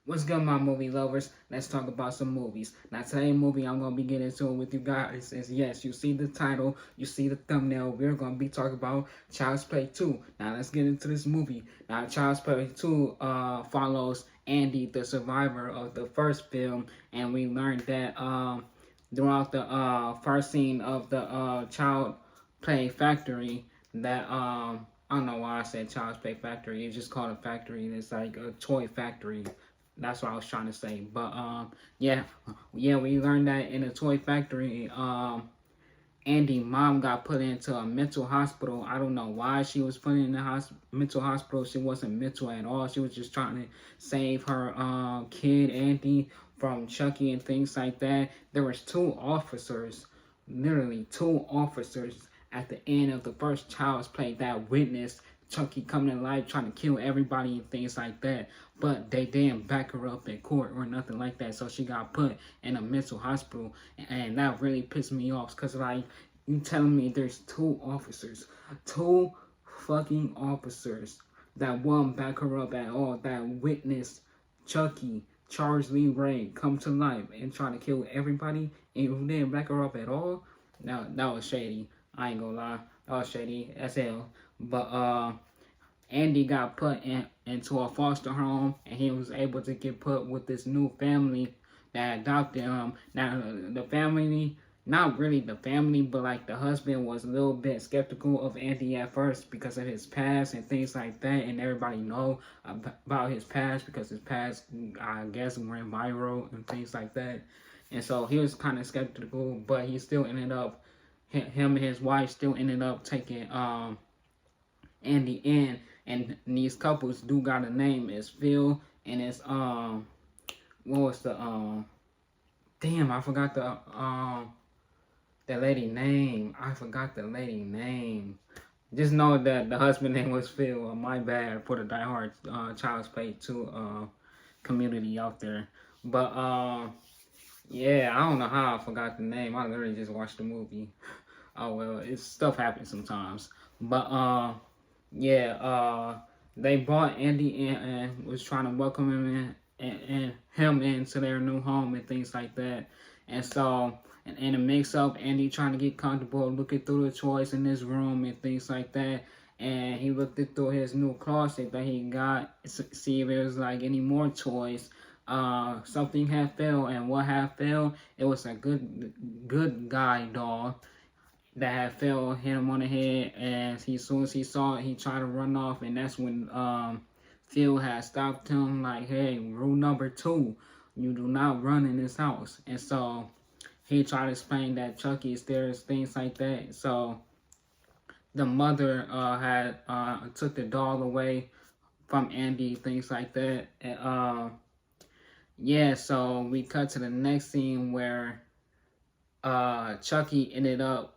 What's good, my movie lovers? Let's talk about some movies. Now, today's movie I'm going to be getting into with you guys is, yes, you see the title, you see the thumbnail, we're going to be talking about Child's Play 2. Now, let's get into this movie. Now, Child's Play 2 follows Andy, the survivor of the first film, and we learned that throughout the first scene of the Child Play Factory that I don't know why I said Child's Play Factory. It's just called a factory. It's like a toy factory. That's what I was trying to say. But yeah, we learned that in a toy factory, Andy mom got put into a mental hospital. I don't know why she was put in the mental hospital. She wasn't mental at all. She was just trying to save her kid Andy from Chucky and things like that. There was two officers, literally two officers at the end of the first Child's Play that witnessed Chucky coming to life, trying to kill everybody and things like that. But they didn't back her up in court or nothing like that. So she got put in a mental hospital. And that really pissed me off. Because, like, you telling me there's two fucking officers that won't back her up at all, that witnessed Chucky, Charles Lee Ray, come to life and try to kill everybody, and who didn't back her up at all? Now, that was shady. I ain't gonna lie. That was shady as hell. But, Andy got put into a foster home, and he was able to get put with this new family that adopted him. Now, the family, not really the family, but like the husband was a little bit skeptical of Andy at first because of his past and things like that, and everybody know about his past because his past, I guess, went viral and things like that. And so he was kind of skeptical, but he still ended up, him and his wife still ended up taking Andy in, and these couples do got a name. It's Phil and it's what was the damn, I forgot the lady name. I forgot the lady name. Just know that the husband name was Phil. My bad for the diehard Child's Play 2 community out there. But yeah, I don't know how I forgot the name. I literally just watched the movie. Oh well, it's stuff happens sometimes. But yeah, they brought Andy in and was trying to welcome him in and him into their new home and things like that. And so, in the mix up, Andy trying to get comfortable, looking through the toys in his room and things like that. And he looked through his new closet that he got, see if there was like any more toys. Something had failed, and what had failed? It was a good guy doll that had fell, hit him on the head, and as soon as he saw it, he tried to run off, and that's when Phil had stopped him, like, hey, rule number 2, you do not run in this house. And so he tried to explain that Chucky is there, things like that. So the mother had took the doll away from Andy, things like that. And yeah, so we cut to the next scene where Chucky ended up.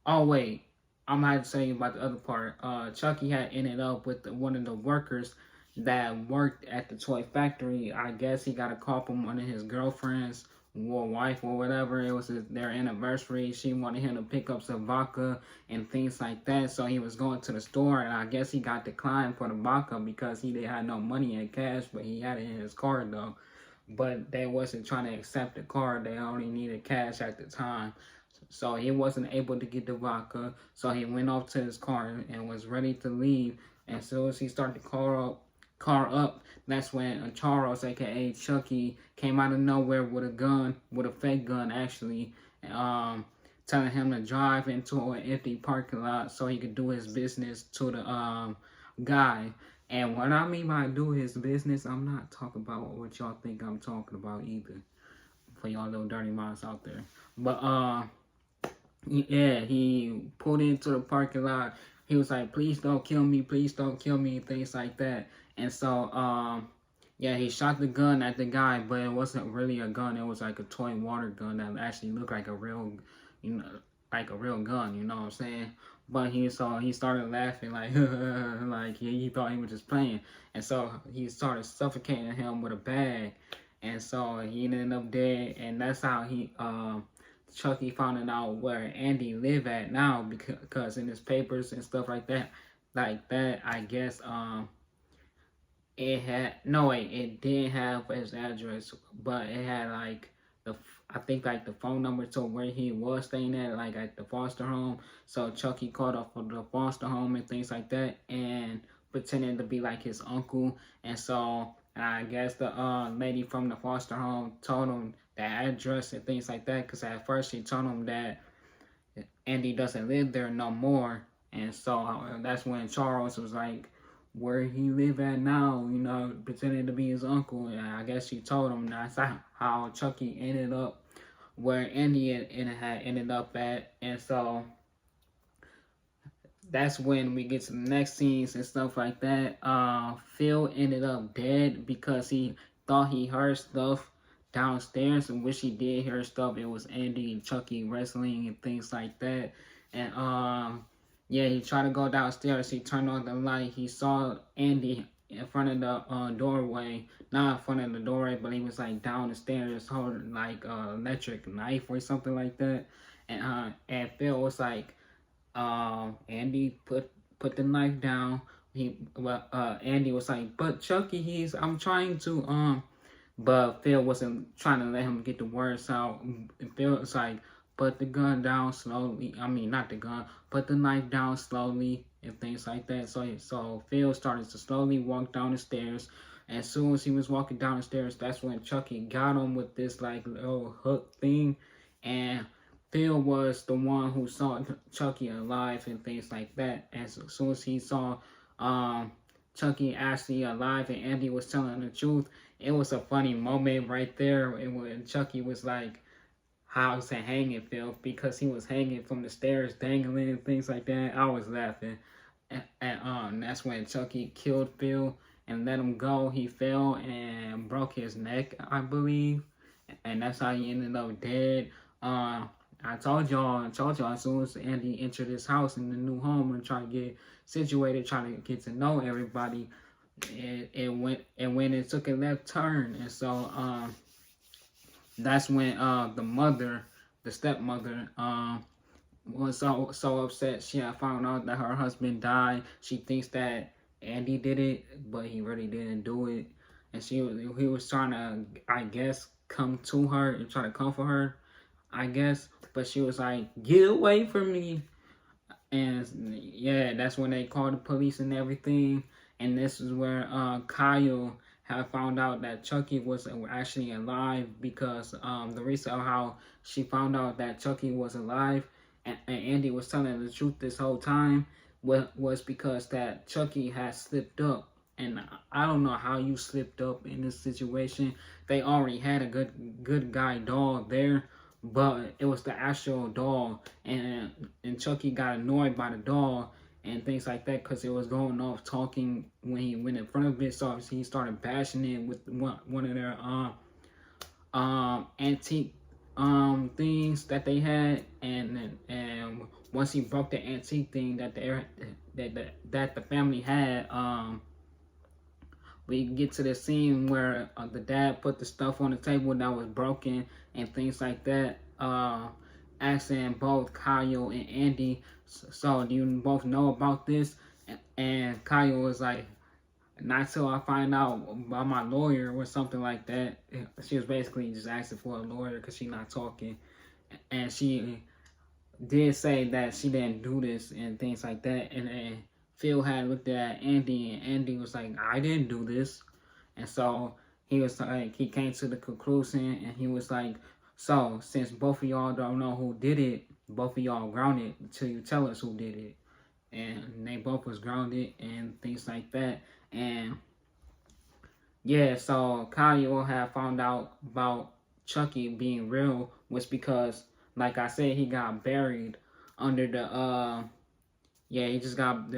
Oh wait, I'm gonna have to tell you about the other part. Chucky had ended up with one of the workers that worked at the toy factory. I guess he got a call from one of his girlfriends or wife or whatever. It was their anniversary. She wanted him to pick up some vodka and things like that. So he was going to the store, and I guess he got declined for the vodka because he didn't have no money in cash, but he had it in his card though. But they wasn't trying to accept the card. They only needed cash at the time. So he wasn't able to get the vodka. So he went off to his car and was ready to leave. And as soon as he started the car up, that's when Charles, aka Chucky, came out of nowhere with a gun, with a fake gun actually, telling him to drive into an empty parking lot so he could do his business to the guy. And what I mean by do his business, I'm not talking about what y'all think I'm talking about either. For y'all little dirty minds out there. But yeah, he pulled into the parking lot. He was like, please don't kill me, things like that. And so, yeah, he shot the gun at the guy, but it wasn't really a gun. It was like a toy water gun that actually looked like a real, like a real gun, you know what I'm saying? But he started laughing like, like he thought he was just playing. And so he started suffocating him with a bag. And so he ended up dead, and that's how Chucky found out where Andy live at now because in his papers and stuff like that, I guess It had no way. It didn't have his address, but it had like the I think like the phone number to where he was staying at, like at the foster home. So Chucky called up for the foster home and things like that, and pretending to be like his uncle. And so I guess the lady from the foster home told him the address and things like that. Because at first she told him that Andy doesn't live there no more. And so that's when Charles was like, where he live at now, you know, pretending to be his uncle. And I guess she told him that's how Chucky ended up where Andy had ended up at. And so that's when we get to the next scenes and stuff like that. Phil ended up dead because he thought he heard stuff downstairs, and which he did hear stuff. It was Andy and Chucky wrestling and things like that. And yeah, he tried to go downstairs. He turned on the light. He saw Andy in front of the doorway, not in front of the doorway, but he was like down the stairs holding like electric knife or something like that. And Phil was like, Andy put the knife down. Andy was like, but Chucky, I'm trying to but Phil wasn't trying to let him get the words out. And Phil was like, put the gun down slowly. I mean, not the gun, put the knife down slowly and things like that. So Phil started to slowly walk down the stairs. As soon as he was walking down the stairs, that's when Chucky got him with this like little hook thing, and Phil was the one who saw Chucky alive and things like that. As soon as he saw Chucky actually alive and Andy was telling the truth, it was a funny moment right there. And when Chucky was like, how's it hanging, Phil? Because he was hanging from the stairs, dangling and things like that. I was laughing. And that's when Chucky killed Phil and let him go. He fell and broke his neck, I believe. And that's how he ended up dead. I told y'all, as soon as Andy entered his house in the new home and tried to get situated, trying to get to know everybody, it took a left turn. And so that's when the stepmother, was so upset. She had found out that her husband died. She thinks that Andy did it, but he really didn't do it. And he was trying to, I guess, come to her and try to comfort her, I guess. But she was like, get away from me. And yeah, that's when they called the police and everything. And this is where Kyle had found out that Chucky was actually alive, because the reason how she found out that Chucky was alive and Andy was telling the truth this whole time was because that Chucky had slipped up. And I don't know how you slipped up in this situation. They already had a good guy doll there, but it was the actual doll, and Chucky got annoyed by the doll and things like that because it was going off talking when he went in front of it. So he started bashing it with one of their antique things that they had, and once he broke the antique thing that the family had, we get to the scene where the dad put the stuff on the table that was broken and things like that, asking both Kyle and Andy, so do you both know about this? And Kyle was like, not till I find out about my lawyer or something like that. She was basically just asking for a lawyer because she's not talking. And she did say that she didn't do this and things like that. And then Phil had looked at Andy, and Andy was like, I didn't do this. And so he was like, he came to the conclusion, and he was like, so since both of y'all don't know who did it, both of y'all grounded till you tell us who did it. And they both was grounded and things like that. And yeah, so Kyle had found out about Chucky being real was because, like I said, he got buried under the he just got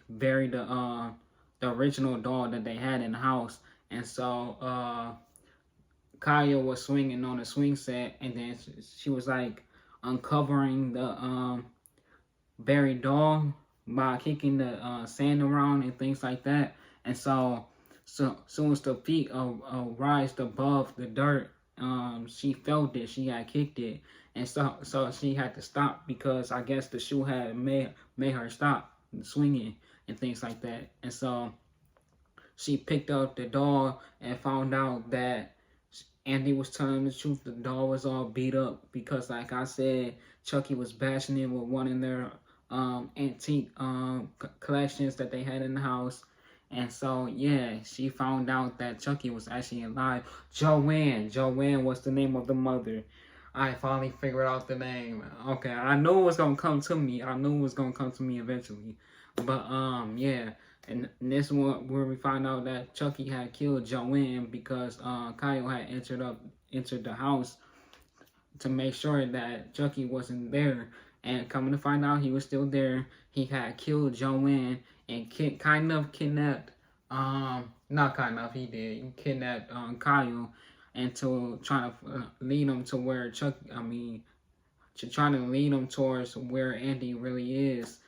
buried the original doll that they had in the house. And so Kyle was swinging on the swing set, and then she was like uncovering the buried doll by kicking the sand around and things like that. And so soon as the feet rised above the dirt, she felt it. She had kicked it, and so she had to stop because I guess the shoe had made her stop swinging and things like that. And so she picked up the doll and found out that Andy was telling the truth. The doll was all beat up because, like I said, Chucky was bashing it with one of their antique collections that they had in the house. And so, yeah, she found out that Chucky was actually alive. Joanne was the name of the mother. I finally figured out the name. Okay, I knew it was gonna come to me. I knew it was gonna come to me eventually. But yeah. And this one where we find out that Chucky had killed Joanne because Kyle had entered the house to make sure that Chucky wasn't there. And coming to find out he was still there, he had killed Joanne and kind of kidnapped, not kind of, he did, he kidnapped Kyle into trying to lead him to where trying to lead him towards where Andy really is.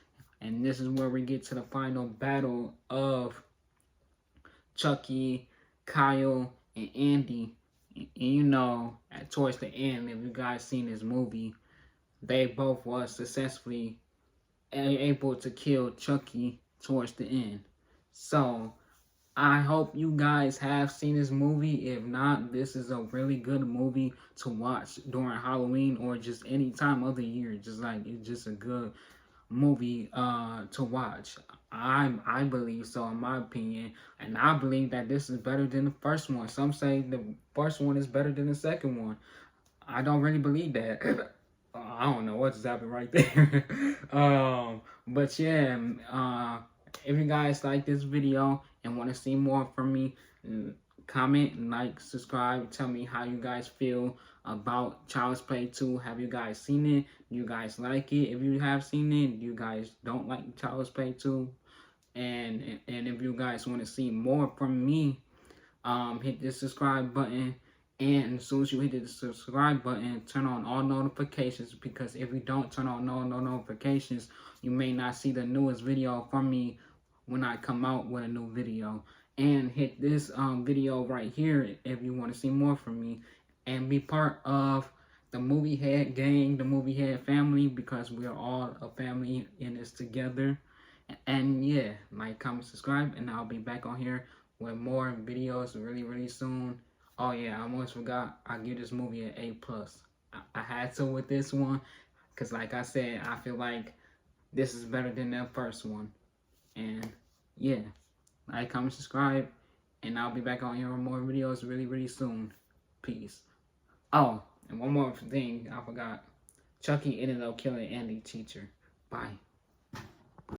And this is where we get to the final battle of Chucky, Kyle, and Andy. And you know, towards the end, if you guys seen this movie, they both was successfully able to kill Chucky towards the end. So, I hope you guys have seen this movie. If not, this is a really good movie to watch during Halloween or just any time of the year. Just like, it's just a good movie to watch. I believe so, in my opinion, and I believe that this is better than the first one. Some say the first one is better than the second one. I don't really believe that. I don't know what just happened right there. But yeah, if you guys like this video and want to see more from me, comment, like, subscribe, tell me how you guys feel about Child's Play 2. Have you guys seen it? Do you guys like it? If you have seen it, you guys don't like Child's Play 2? And if you guys want to see more from me, hit the subscribe button. And as soon as you hit the subscribe button, turn on all notifications, because if you don't turn on no notifications, you may not see the newest video from me when I come out with a new video. And hit this video right here if you want to see more from me and be part of the Movie Head gang, the Movie Head family, because we are all a family in this together. And yeah, like, comment, subscribe, and I'll be back on here with more videos really soon. Oh yeah, I almost forgot, I give this movie an A+. I had to with this one, because like I said, I feel like this is better than the first one. And yeah, like, comment, subscribe, and I'll be back on here with more videos really soon. Peace. Oh, and one more thing I forgot. Chucky ended up killing Andy teacher. Bye.